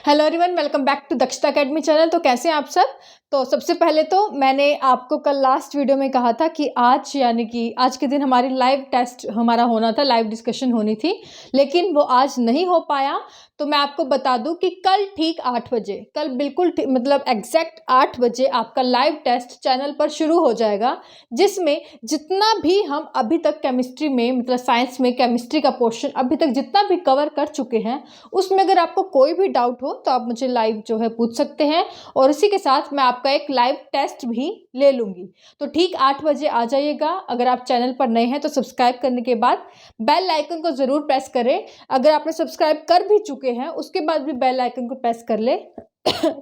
Hello everyone, welcome back to Dakshata academy channel. तो कैसे हैं आप सब। तो सबसे पहले तो मैंने आपको कल लास्ट वीडियो में कहा था कि आज यानी कि आज के दिन हमारी लाइव टेस्ट हमारा होना था, लाइव डिस्कशन होनी थी, लेकिन वो आज नहीं हो पाया। तो मैं आपको बता दूं कि कल ठीक 8 बजे, कल बिल्कुल मतलब एग्जैक्ट 8 बजे आपका लाइव टेस्ट चैनल पर शुरू हो जाएगा, जिसमें जितना भी हम अभी तक केमिस्ट्री में मतलब साइंस में केमिस्ट्री का पोर्शन अभी तक जितना भी कवर कर चुके हैं, उसमें अगर आपको कोई भी डाउट हो तो आप मुझे लाइव जो है पूछ सकते हैं, और इसी के साथ मैं आपका एक लाइव टेस्ट भी ले लूँगी। तो ठीक 8 बजे आ जाइएगा। अगर आप चैनल पर नए हैं तो सब्सक्राइब करने के बाद बेल आइकन को ज़रूर प्रेस करें। अगर आपने सब्सक्राइब कर भी चुके हैं उसके बाद भी बेल आइकन को प्रेस कर ले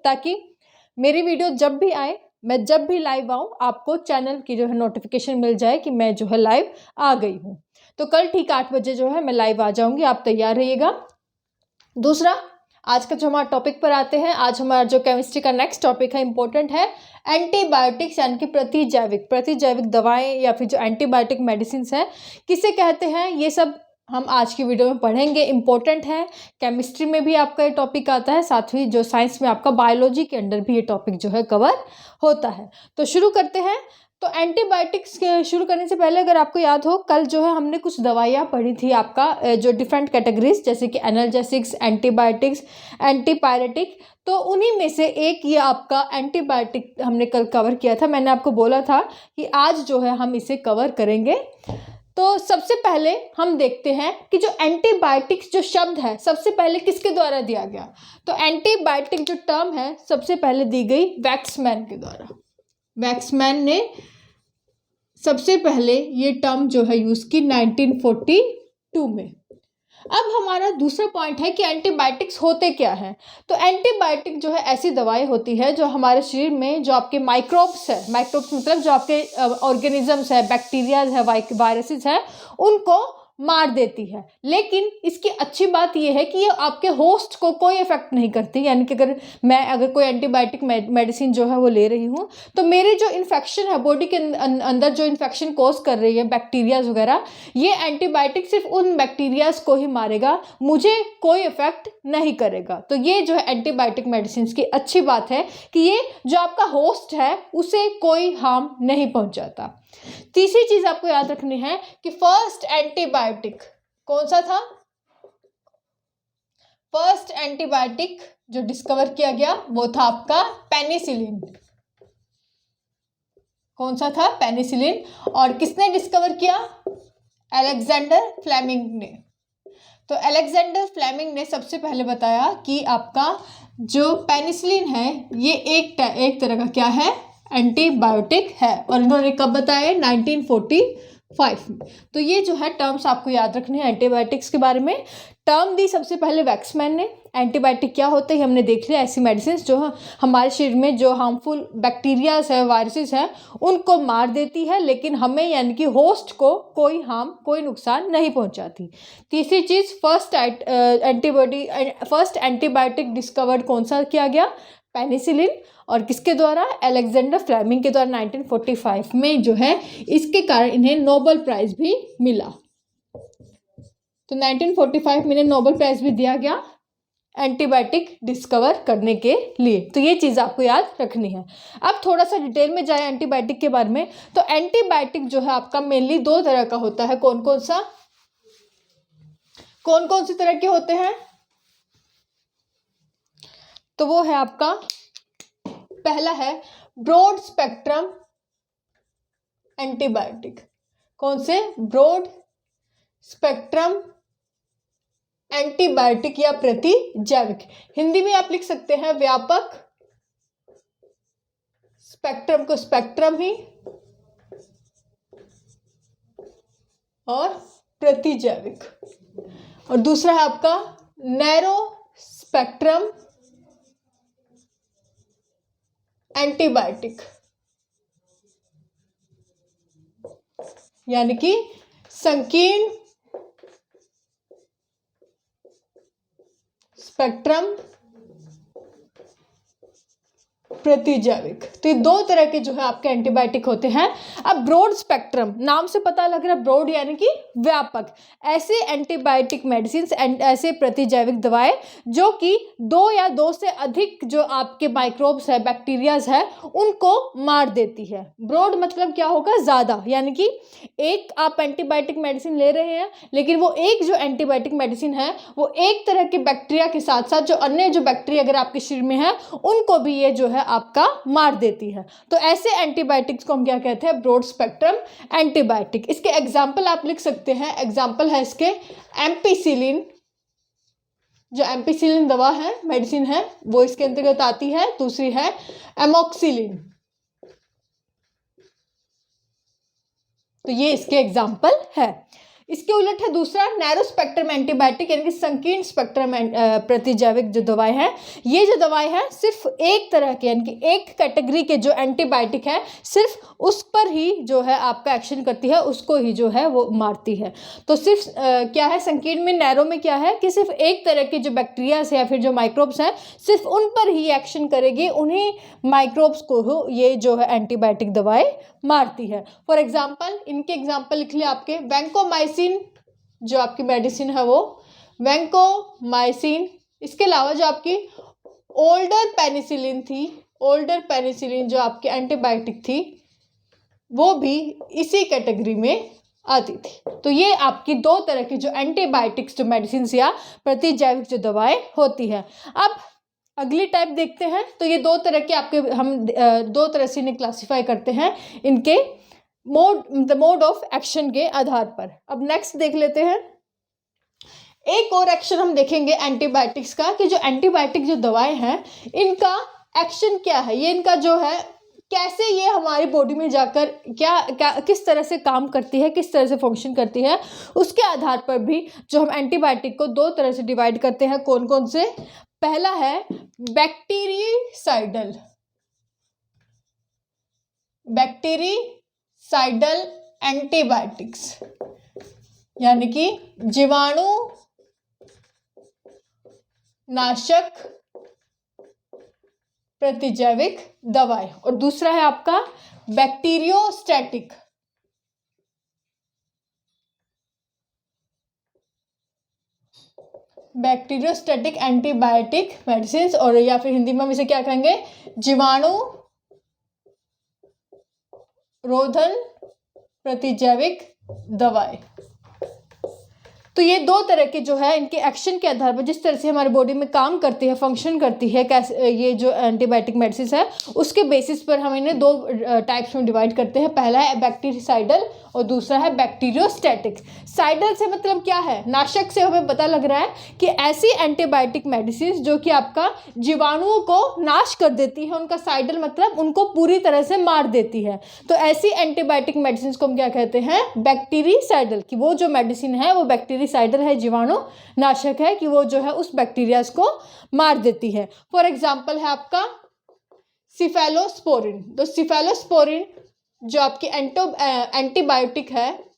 ताकि मेरी वीडियो जब भी आए, मैं जब भी लाइव आऊँ, आपको चैनल की जो है नोटिफिकेशन मिल जाए कि मैं जो है लाइव आ गई हूँ। तो कल ठीक 8 बजे जो है मैं लाइव आ जाऊँगी, आप तैयार रहिएगा। दूसरा, आज का जो हमारा टॉपिक पर आते हैं, आज हमारा जो केमिस्ट्री का नेक्स्ट टॉपिक है, इंपॉर्टेंट है, एंटीबायोटिक्स यानी कि प्रतिजैविक दवाएं या फिर जो एंटीबायोटिक मेडिसिन है, किसे कहते हैं, ये सब हम आज की वीडियो में पढ़ेंगे। इंपॉर्टेंट है, केमिस्ट्री में भी आपका ये टॉपिक आता है, साथ ही जो साइंस में आपका बायोलॉजी के अंदर भी ये टॉपिक जो है कवर होता है। तो शुरू करते हैं। तो एंटीबायोटिक्स के शुरू करने से पहले अगर आपको याद हो, कल जो है हमने कुछ दवाइयाँ पढ़ी थी आपका जो डिफरेंट कैटेगरीज, जैसे कि एनाल्जेसिक्स, एंटीबायोटिक्स, एंटीपायरेटिक। तो उन्हीं में से एक ये आपका एंटीबायोटिक हमने कल कवर किया था। मैंने आपको बोला था कि आज जो है हम इसे कवर करेंगे। तो सबसे पहले हम देखते हैं कि जो एंटीबायोटिक्स जो शब्द है सबसे पहले किसके द्वारा दिया गया। तो एंटीबायोटिक जो टर्म है सबसे पहले दी गई वैक्समैन के द्वारा। वैक्समैन ने सबसे पहले ये टर्म जो है यूज की 1942 में। अब हमारा दूसरा पॉइंट है कि एंटीबायोटिक्स होते क्या हैं। तो एंटीबायोटिक जो है ऐसी दवाई होती है जो हमारे शरीर में जो आपके माइक्रोब्स है, माइक्रोब्स मतलब जो आपके ऑर्गेनिजम्स है, बैक्टीरियाज है, वायरसेस है, उनको मार देती है। लेकिन इसकी अच्छी बात यह है कि ये आपके होस्ट को कोई इफेक्ट नहीं करती। यानी कि अगर कोई एंटीबायोटिक मेडिसिन जो है वो ले रही हूँ, तो मेरे जो इन्फेक्शन है बॉडी के अंदर, जो इन्फेक्शन कॉज कर रही है बैक्टीरियाज वगैरह, ये एंटीबायोटिक सिर्फ उन बैक्टीरियाज को ही मारेगा, मुझे कोई इफेक्ट नहीं करेगा। तो ये जो है एंटीबायोटिक मेडिसिन की अच्छी बात है कि ये जो आपका होस्ट है उसे कोई हार्म नहीं पहुंचाता। तीसरी चीज आपको याद रखनी है कि फर्स्ट एंटीबायोटिक कौन सा था। फर्स्ट एंटीबायोटिक जो डिस्कवर किया गया वो था आपका पेनिसिलिन। कौन सा था? पेनिसिलिन। और किसने डिस्कवर किया? अलेक्जेंडर फ्लेमिंग ने। तो अलेक्जेंडर फ्लेमिंग ने सबसे पहले बताया कि आपका जो पेनिसिलिन है ये एक तरह का क्या है, एंटीबायोटिक है। और इन्होंने कब बताया? 1945 में। तो ये जो है टर्म्स आपको याद रखने हैं एंटीबायोटिक्स के बारे में। टर्म दी सबसे पहले वैक्समैन ने। एंटीबायोटिक क्या होते हैं हमने देख लिया, ऐसी मेडिसिन जो हमारे शरीर में जो हार्मफुल बैक्टीरियाज है, वायरसेस है, उनको मार देती है, लेकिन हमें यानी कि होस्ट को कोई हार्म, कोई नुकसान नहीं पहुंचाती। तीसरी चीज, फर्स्ट एंटीबायोटिक डिस्कवर्ड कौन सा किया गया? पेनिसिलिन। और किसके द्वारा? अलेक्जेंडर फ्लेमिंग के द्वारा 1945 में जो है। इसके कारण इन्हें नोबेल प्राइज भी मिला। तो 1945 में इन्हें नोबेल प्राइज भी दिया गया एंटीबायोटिक डिस्कवर करने के लिए। तो ये चीज़ आपको याद रखनी है। अब थोड़ा सा डिटेल में जाए एंटीबायोटिक के बारे में। तो एंटीबायोटिक जो है आपका मेनली दो तरह का होता है। कौन कौन सी तरह के होते हैं? तो वो है आपका, पहला है ब्रॉड स्पेक्ट्रम एंटीबायोटिक। कौन से? ब्रॉड स्पेक्ट्रम एंटीबायोटिक या प्रतिजैविक। हिंदी में आप लिख सकते हैं व्यापक, स्पेक्ट्रम को स्पेक्ट्रम ही, और प्रतिजैविक। और दूसरा है आपका नैरो स्पेक्ट्रम एंटीबायोटिक, यानी कि संकीर्ण स्पेक्ट्रम प्रतिजैविक। तो ये दो तरह के जो है आपके एंटीबायोटिक होते हैं। अब ब्रॉड स्पेक्ट्रम, नाम से पता लग रहा है ब्रॉड यानी कि व्यापक, ऐसे एंटीबायोटिक मेडिसिन, ऐसे प्रतिजैविक दवाएं जो कि दो या दो से अधिक जो आपके माइक्रोब्स है, बैक्टीरियाज है, उनको मार देती है। ब्रॉड मतलब क्या होगा, ज़्यादा, यानी कि एक आप एंटीबायोटिक मेडिसिन ले रहे हैं, लेकिन वो एक जो एंटीबायोटिक मेडिसिन है वो एक तरह के बैक्टीरिया के साथ साथ जो अन्य जो बैक्टीरिया अगर आपके शरीर में है उनको भी ये जो है आपका मार देती है। तो ऐसे एंटीबायोटिक्स को हम क्या कहते हैं, ब्रॉड स्पेक्ट्रम एंटीबायोटिक। इसके एग्जाम्पल आप लिख सकते हैं, एग्जाम्पल है इसके एम्पिसिलिन, जो एम्पिसिलिन दवा है, मेडिसिन है, वो इसके अंतर्गत आती है। दूसरी है एमोक्सिलिन, तो ये इसके एग्जाम्पल है। इसके उलट है दूसरा नैरो स्पेक्ट्रम एंटीबायोटिक, यानी कि संकीर्ण स्पेक्ट्रम प्रतिजैविक जो दवाएं हैं, ये जो दवाएं हैं सिर्फ एक तरह के, यानी कि एक कैटेगरी के जो एंटीबायोटिक है सिर्फ उस पर ही जो है आपका एक्शन करती है, उसको ही जो है वो मारती है। तो सिर्फ क्या है संकीर्ण में, नैरो में क्या है कि सिर्फ एक तरह के जो बैक्टीरियाज है या फिर जो माइक्रोब्स हैं सिर्फ उन पर ही एक्शन करेगी, उन्हीं माइक्रोब्स को ये जो है एंटीबायोटिक दवाएं मारती है। फॉर एग्जाम्पल, इनके एग्जाम्पल लिख लिया आपके, वैंकोमाइसिन जो आपकी मेडिसिन है वो वैंकोमाइसिन। इसके अलावा जो आपकी ओल्डर पेनिसिलिन थी, ओल्डर पेनिसिलिन जो आपकी एंटीबायोटिक थी वो भी इसी कैटेगरी में आती थी। तो ये आपकी दो तरह की जो एंटीबायोटिक्स जो मेडिसिन या प्रतिजैविक जो दवाएं होती है। अब अगली टाइप देखते हैं। तो ये दो तरह के आपके हम दो तरह से इन्हें क्लासिफाई करते हैं इनके मोड ऑफ एक्शन के आधार पर। अब नेक्स्ट देख लेते हैं, एक और एक्शन हम देखेंगे एंटीबायोटिक्स का, कि जो एंटीबायोटिक जो दवाएं हैं इनका एक्शन क्या है, ये इनका जो है कैसे ये हमारी बॉडी में जाकर क्या किस तरह से काम करती है, किस तरह से फंक्शन करती है, उसके आधार पर भी जो हम एंटीबायोटिक को दो तरह से डिवाइड करते हैं। कौन कौन से? पहला है बैक्टीरिसाइडल, बैक्टीरिसाइडल एंटीबायोटिक्स, यानी कि जीवाणु नाशक प्रतिजैविक दवाएं। और दूसरा है आपका बैक्टीरियोस्टैटिक, बैक्टीरियोस्टैटिक एंटीबायोटिक मेडिसिन, और या फिर हिंदी में हम इसे क्या कहेंगे, जीवाणु रोधन प्रतिजैविक दवाएं। तो ये दो तरह के जो है इनके एक्शन के आधार पर जिस तरह से हमारी बॉडी में काम करती है, फंक्शन करती है, कैसे ये जो एंटीबायोटिक मेडिसिन है उसके बेसिस पर हम इन्हें दो टाइप्स में डिवाइड करते हैं। पहला है बैक्टीरिसाइडल और दूसरा है बैक्टीरियोस्टैटिक। साइडल से मतलब क्या है, नाशक से हमें पता लग रहा है कि ऐसी एंटीबायोटिक मेडिसिन जो कि आपका जीवाणुओं को नाश कर देती है, उनका साइडल मतलब उनको पूरी तरह से मार देती है। तो ऐसी एंटीबायोटिक मेडिसिन को हम क्या कहते हैं, बैक्टीरिसाइडल, कि वो जो मेडिसिन है वो बैक्टीरिसाइडल है, जीवाणु नाशक है, कि वो जो है उस बैक्टीरियाज को मार देती है। फॉर एग्जाम्पल है आपका सिफेलोस्पोरिन। तो सिफेलोस्पोरिन जो आपकी एंटीबायोटिक है,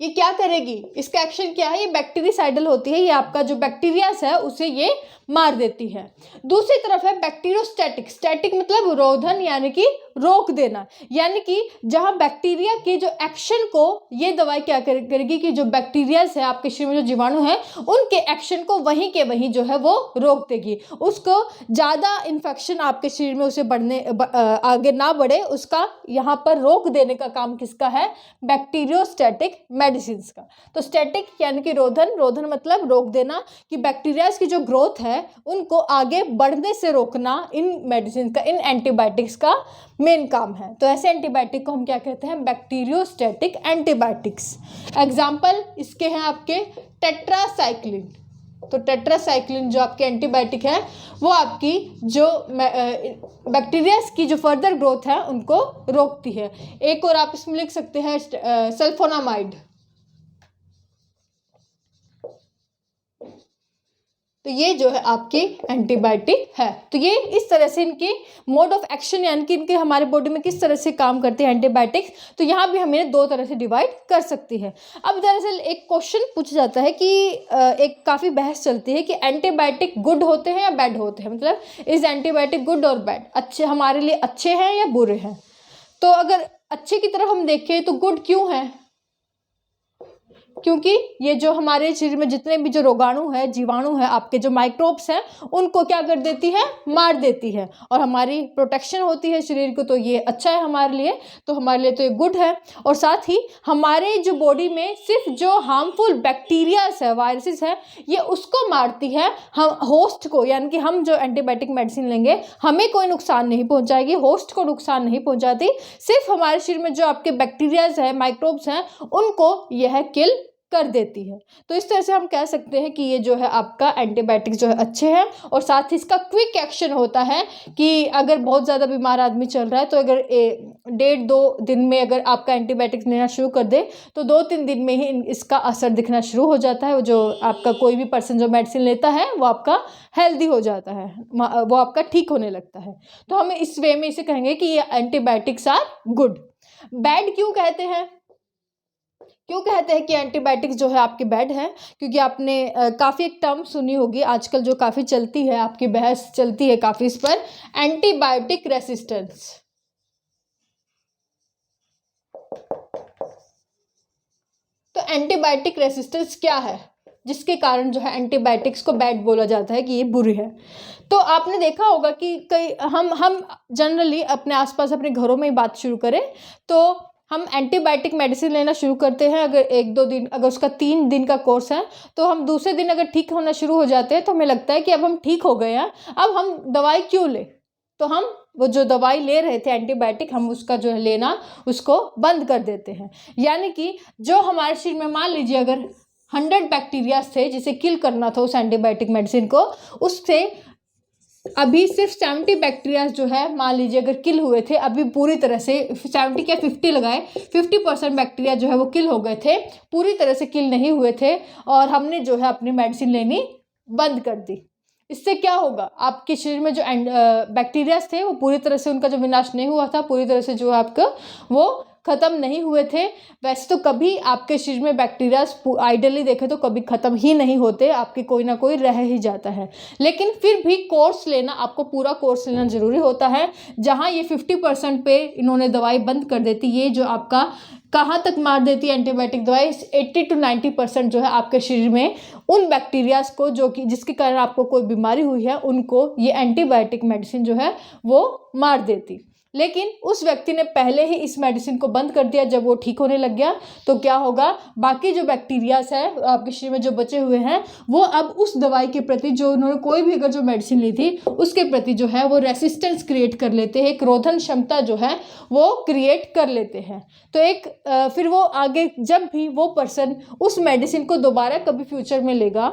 ये क्या करेगी, इसका एक्शन क्या है, ये बैक्टीरिसाइडल होती है, ये आपका जो बैक्टीरियास है उसे ये मार देती है। दूसरी तरफ है बैक्टीरियोस्टैटिक, स्टैटिक मतलब रोधन यानी कि रोक देना, यानी कि जहां बैक्टीरिया के जो एक्शन को ये दवाई क्या करेगी कि जो बैक्टीरियास है आपके शरीर में, जो जीवाणु है, उनके एक्शन को वहीं के वहीं जो है वो रोक देगी, उसको ज़्यादा इन्फेक्शन आपके शरीर में उसे आगे ना बढ़े, उसका यहाँ पर रोक देने का काम किसका है, बैक्टीरियोस्टैटिक मेडिसिन का। तो स्टैटिक यानी कि रोधन, रोधन मतलब रोक देना, कि बैक्टीरियाज की जो ग्रोथ है उनको आगे बढ़ने से रोकना इन मेडिसिन का, इन एंटीबायोटिक्स का मेन काम है। तो ऐसे एंटीबायोटिक को हम क्या कहते हैं, बैक्टीरियोस्टैटिक एंटीबायोटिक्स। एग्जाम्पल इसके हैं आपके टेट्रासाइक्लिन। तो टेट्रासाइक्लिन जो आपके एंटीबायोटिक है वो आपकी जो बैक्टीरियाज की जो फर्दर ग्रोथ है उनको रोकती है। एक और आप इसमें लिख सकते हैं सल्फोनामाइड। तो तो ये जो है आपकी एंटीबायोटिक है। तो ये इस तरह से इनके मोड ऑफ एक्शन यानी कि इनके हमारे बॉडी में किस तरह से काम करते हैं एंटीबायोटिक्स, तो यहाँ भी हमें दो तरह से डिवाइड कर सकती है। अब दरअसल एक क्वेश्चन पूछा जाता है कि एक काफ़ी बहस चलती है कि एंटीबायोटिक गुड होते हैं या बैड होते हैं, मतलब इज एंटीबायोटिक गुड और बैड, अच्छे हमारे लिए अच्छे हैं या बुरे हैं। तो अगर अच्छे की तरफ हम देखें तो गुड क्यों है, क्योंकि ये जो हमारे शरीर में जितने भी जो रोगाणु है, जीवाणु है, आपके जो माइक्रोब्स हैं, उनको क्या कर देती है, मार देती है और हमारी प्रोटेक्शन होती है शरीर को। तो ये अच्छा है हमारे लिए, तो हमारे लिए तो ये गुड है। और साथ ही हमारे जो बॉडी में सिर्फ जो हार्मफुल बैक्टीरियाज है, वायरसेस है, ये उसको मारती है, हम होस्ट को, यानी कि हम जो एंटीबायोटिक मेडिसिन लेंगे हमें कोई नुकसान नहीं पहुंचाएगी, होस्ट को नुकसान नहीं पहुंचाती, सिर्फ हमारे शरीर में जो आपके बैक्टीरियाज है, माइक्रोब्स हैं, उनको यह किल कर देती है। तो इस तरह से हम कह सकते हैं कि ये जो है आपका एंटीबायोटिक्स जो है अच्छे हैं। और साथ ही इसका क्विक एक्शन होता है कि अगर बहुत ज़्यादा बीमार आदमी चल रहा है तो अगर 1.5-2 दिन में अगर आपका एंटीबायोटिक्स लेना शुरू कर दे तो 2-3 दिन में ही इसका असर दिखना शुरू हो जाता है। जो आपका कोई भी पर्सन जो मेडिसिन लेता है वो आपका हेल्दी हो जाता है, वो आपका ठीक होने लगता है। तो हम इस वे में इसे कहेंगे कि ये एंटीबायोटिक्स आर गुड। बैड क्यों कहते हैं, क्यों कहते हैं कि एंटीबायोटिक्स जो है आपके बैड है, क्योंकि आपने काफ़ी एक टर्म सुनी होगी आजकल जो काफ़ी चलती है, आपकी बहस चलती है काफ़ी इस पर, एंटीबायोटिक रेसिस्टेंस। तो एंटीबायोटिक रेसिस्टेंस क्या है जिसके कारण जो है एंटीबायोटिक्स को बैड बोला जाता है कि ये बुरी है। तो आपने देखा होगा कि कई हम जनरली अपने आसपास अपने घरों में ही बात शुरू करें तो हम एंटीबायोटिक मेडिसिन लेना शुरू करते हैं। अगर 1-2 दिन, अगर उसका 3 दिन का कोर्स है तो हम दूसरे दिन अगर ठीक होना शुरू हो जाते हैं तो हमें लगता है कि अब हम ठीक हो गए हैं, अब हम दवाई क्यों लें। तो हम वो जो दवाई ले रहे थे एंटीबायोटिक, हम उसका जो है लेना उसको बंद कर देते हैं। यानी कि जो हमारे शरीर में, मान लीजिए अगर 100 बैक्टीरिया थे जिसे किल करना था उस एंटीबायोटिक मेडिसिन को, उससे अभी सिर्फ 70 बैक्टीरिया जो है मान लीजिए अगर किल हुए थे, अभी पूरी तरह से 70 क्या 50 लगाए, 50% बैक्टीरिया जो है वो किल हो गए थे, पूरी तरह से किल नहीं हुए थे और हमने जो है अपनी मेडिसिन लेनी बंद कर दी। इससे क्या होगा, आपके शरीर में जो बैक्टीरिया थे वो पूरी तरह से, उनका जो विनाश नहीं हुआ था, पूरी तरह से जो आपका वो ख़त्म नहीं हुए थे। वैसे तो कभी आपके शरीर में बैक्टीरिया आइडियली देखें तो कभी ख़त्म ही नहीं होते, आपके कोई ना कोई रह ही जाता है, लेकिन फिर भी कोर्स लेना, आपको पूरा कोर्स लेना ज़रूरी होता है। जहाँ ये 50% पे इन्होंने दवाई बंद कर देती, ये जो आपका कहाँ तक मार देती है एंटीबायोटिक दवाई, 80-90% जो है आपके शरीर में उन बैक्टीरियाज को जो कि जिसके कारण आपको कोई बीमारी हुई है, उनको ये एंटीबायोटिक मेडिसिन जो है वो मार देती। लेकिन उस व्यक्ति ने पहले ही इस मेडिसिन को बंद कर दिया, जब वो ठीक होने लग गया तो क्या होगा, बाकी जो बैक्टीरियाज है आपके शरीर में जो बचे हुए हैं वो अब उस दवाई के प्रति, जो उन्होंने कोई भी अगर जो मेडिसिन ली थी उसके प्रति जो है वो रेसिस्टेंस क्रिएट कर लेते हैं, एक रोधन क्षमता जो है वो क्रिएट कर लेते हैं। तो एक फिर वो आगे जब भी वो पर्सन उस मेडिसिन को दोबारा कभी फ्यूचर में लेगा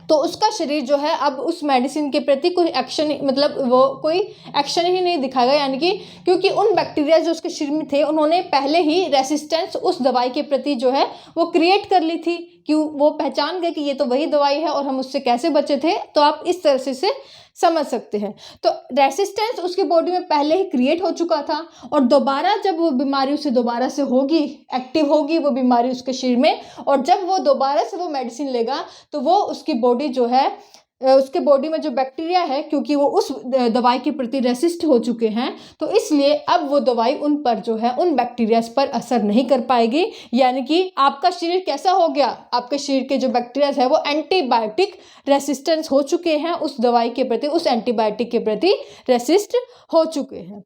तो उसका शरीर जो है अब उस मेडिसिन के प्रति कोई एक्शन, मतलब वो कोई एक्शन ही नहीं दिखाएगा, यानी कि क्योंकि उन बैक्टीरिया जो उसके शरीर में थे उन्होंने पहले ही रेसिस्टेंस उस दवाई के प्रति जो है वो क्रिएट कर ली थी, कि वो पहचान गए कि ये तो वही दवाई है और हम उससे कैसे बचे थे। तो आप इस तरह से समझ सकते हैं। तो रेसिस्टेंस उसकी बॉडी में पहले ही क्रिएट हो चुका था और दोबारा जब वो बीमारी उसे दोबारा से होगी, एक्टिव होगी वो बीमारी उसके शरीर में, और जब वो दोबारा से वो मेडिसिन लेगा तो वो उसकी बॉडी जो है, उसके बॉडी में जो बैक्टीरिया है, क्योंकि वो उस दवाई के प्रति रेसिस्ट हो चुके हैं तो इसलिए अब वो दवाई उन पर जो है, उन बैक्टीरियाज पर असर नहीं कर पाएगी। यानी कि आपका शरीर कैसा हो गया, आपके शरीर के जो बैक्टीरियाज है वो एंटीबायोटिक रेसिस्टेंस हो चुके हैं, उस दवाई के प्रति, उस एंटीबायोटिक के प्रति रेसिस्ट हो चुके हैं।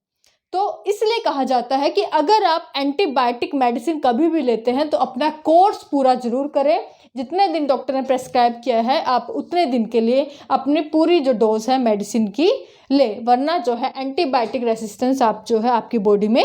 तो इसलिए कहा जाता है कि अगर आप एंटीबायोटिक मेडिसिन कभी भी लेते हैं तो अपना कोर्स पूरा जरूर करें, जितने दिन डॉक्टर ने प्रेस्क्राइब किया है आप उतने दिन के लिए अपनी पूरी जो डोज है मेडिसिन की ले, वरना जो है एंटीबायोटिक रेसिस्टेंस आप जो है आपकी बॉडी में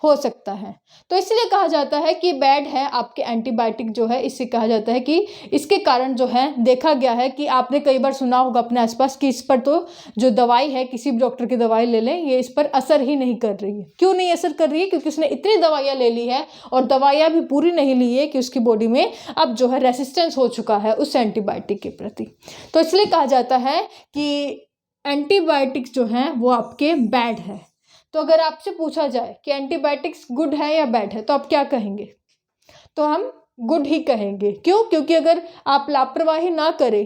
हो सकता है। तो इसलिए कहा जाता है कि बैड है आपके एंटीबायोटिक जो है, इससे कहा जाता है कि इसके कारण जो है देखा गया है कि आपने कई बार सुना होगा अपने आसपास कि इस पर तो जो दवाई है, किसी भी डॉक्टर की दवाई ले लें, ये इस पर असर ही नहीं कर रही है। क्यों नहीं असर कर रही है? क्योंकि उसने इतनी दवाइयाँ ले ली है और दवाइयाँ भी पूरी नहीं ली है कि उसकी बॉडी में अब जो है रेसिस्टेंस हो चुका है उस एंटीबायोटिक के प्रति। तो इसलिए कहा जाता है कि एंटीबायोटिक्स जो हैं वो आपके बैड है। तो अगर आपसे पूछा जाए कि एंटीबायोटिक्स गुड है या बैड है, तो आप क्या कहेंगे? तो हम गुड ही कहेंगे। क्यों? क्योंकि अगर आप लापरवाही ना करें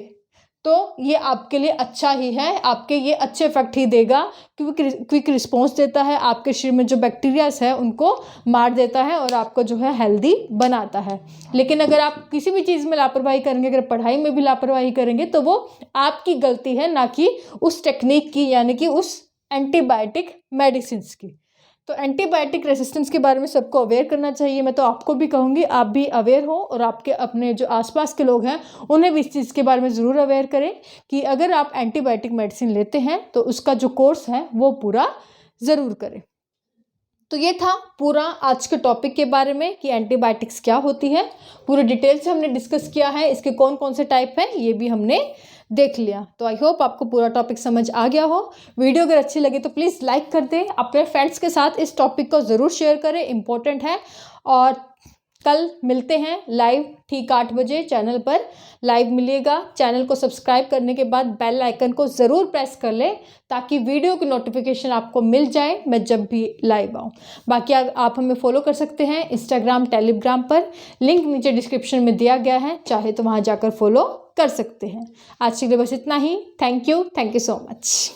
तो ये आपके लिए अच्छा ही है, आपके ये अच्छे इफेक्ट ही देगा, क्योंकि क्विक रिस्पॉन्स देता है, आपके शरीर में जो बैक्टीरियाज है उनको मार देता है और आपको जो है हेल्दी बनाता है। लेकिन अगर आप किसी भी चीज़ में लापरवाही करेंगे, अगर पढ़ाई में भी लापरवाही करेंगे, तो वो आपकी गलती है, ना कि उस टेक्निक की, यानी कि उस एंटीबायोटिक मेडिसिन की। तो एंटीबायोटिक रेसिस्टेंस के बारे में सबको अवेयर करना चाहिए। मैं तो आपको भी कहूँगी आप भी अवेयर हो और आपके अपने जो आसपास के लोग हैं उन्हें भी इस चीज़ के बारे में ज़रूर अवेयर करें कि अगर आप एंटीबायोटिक मेडिसिन लेते हैं तो उसका जो कोर्स है वो पूरा ज़रूर करें। तो ये था पूरा आज के टॉपिक के बारे में कि एंटीबायोटिक्स क्या होती है। पूरे डिटेल से हमने डिस्कस किया है, इसके कौन कौन से टाइप हैं ये भी हमने देख लिया। तो आई होप आपको पूरा टॉपिक समझ आ गया हो। वीडियो अगर अच्छी लगे तो प्लीज़ लाइक कर दें, अपने फ्रेंड्स के साथ इस टॉपिक को ज़रूर शेयर करें, इम्पोर्टेंट है। और कल मिलते हैं लाइव ठीक 8 बजे चैनल पर लाइव मिलिएगा। चैनल को सब्सक्राइब करने के बाद बेल आइकन को ज़रूर प्रेस कर लें ताकि वीडियो की नोटिफिकेशन आपको मिल जाए मैं जब भी लाइव आऊँ। बाकी आप हमें फॉलो कर सकते हैं इंस्टाग्राम, टेलीग्राम पर, लिंक नीचे डिस्क्रिप्शन में दिया गया है, चाहे तो वहाँ जाकर फॉलो कर सकते हैं। आज के लिए बस इतना ही। Thank you so much.